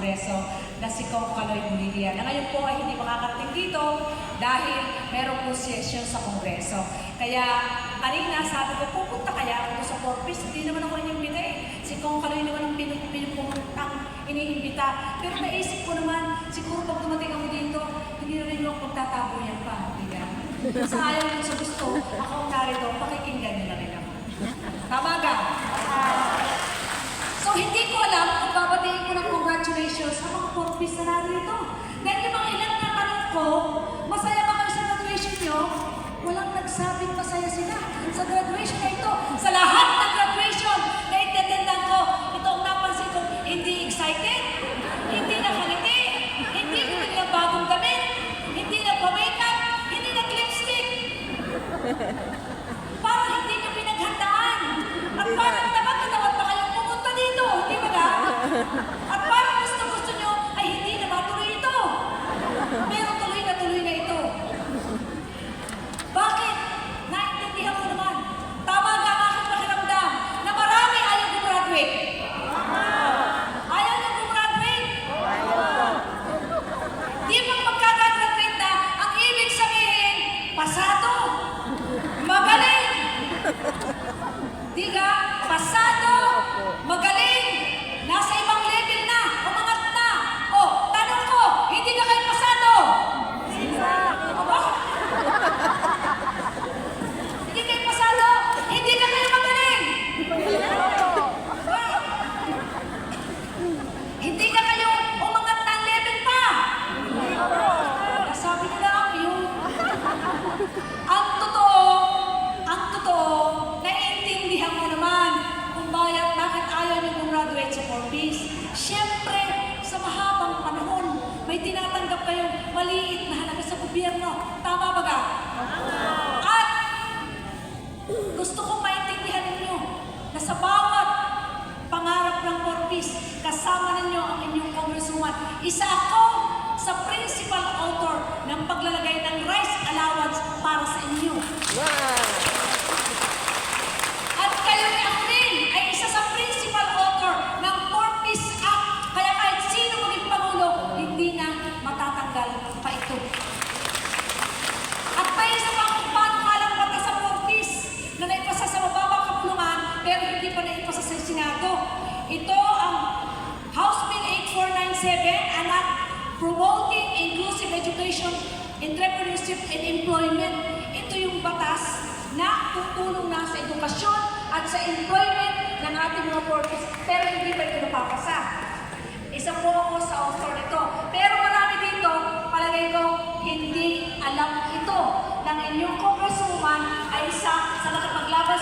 Kongreso na si Kong Kaloy Bulilia, na ngayon po ay hindi makakarating dito dahil meron po session sa Kongreso. Kaya kanina sabi ko, pupunta kaya ako sa Corpus, hindi naman ako inimbita eh. Si Kong Kaloy naman ang pinupuntang iniimbita. Pero naisip ko naman, siguro pag dumating ako dito, hindi na rin ako magtataboyan pa. Sa ayaw mo sa gusto, ako ang narito, pakikinggan nila rin ako. Tama ka? So, hindi ko alam kung babatiin ko ng congratulations sa mga Corpus na narito. Dahil yung mga ilang natanong ko, masaya ba kayo sa graduation nyo? Walang nagsabing masaya sila sa graduation na ito. Sa lahat ng graduation na itetendan ko, ito ang napansin ko, hindi excited, hindi nakangiti, hindi nilang bagong damit, hindi nagpa-makeup, hindi nag-lipstick. Parang hindi nyo pinaghandaan. At parang naman pa kayong pumunta dito, hindi ba ka? At parang gusto nyo ay hindi na matuloy ito. Pero tuloy na ito. Bakit? Naintindihan ko naman. Tama ka ang aking pakiramdam na marami ayaw gumraduate. Ayaw nyo gumraduate? Di ba magkakagraduate na ang ibig sabihin, pasado, magaling. Di ka? Pasado, magaling. Nasa ibang level na, umangat na. O, tanong ko, hindi ka kayo pasado? Aba? Hindi kayo pasado? Hindi ka kayo magaling? Aba? Hindi ka kayo umangat ng level pa? Nasabi ko lang yun. Ang totoo, naiintindihan ko naman kung bakit ayaw niyo gumraduate sa Corpus. Siyempre, sa mahabang panahon, may tinatanggap kayong maliit na halaga sa gobyerno. Tama ba ka? At gusto kong maintindihan ninyo na sa bawat pangarap ng Corpus, kasama ninyo ang inyong congresswoman. Isa ako sa principal author ng paglalagay ng rice allowance para sa inyo. At kayo ni Akril ay isa sa principal author ng Corpus Act. Kaya kahit sino maging Pangulo, hindi na matatanggal pa ito. At may isa pang panukalang batas sa Corpus na naipasa sa mababang kapulungan pero hindi pa naipasa sa Senado. Ito ang House Bill 8497, an act promoting inclusive education, entrepreneurship, and employment. Ito yung batas na tutulong na sa edukasyon at sa employment ng ating mga workers, pero hindi pa ito napapasa. Isa po ako sa author nito. Pero marami dito, palagay ko, hindi alam ito ng inyong congresswoman ay isa sa nakapaglaban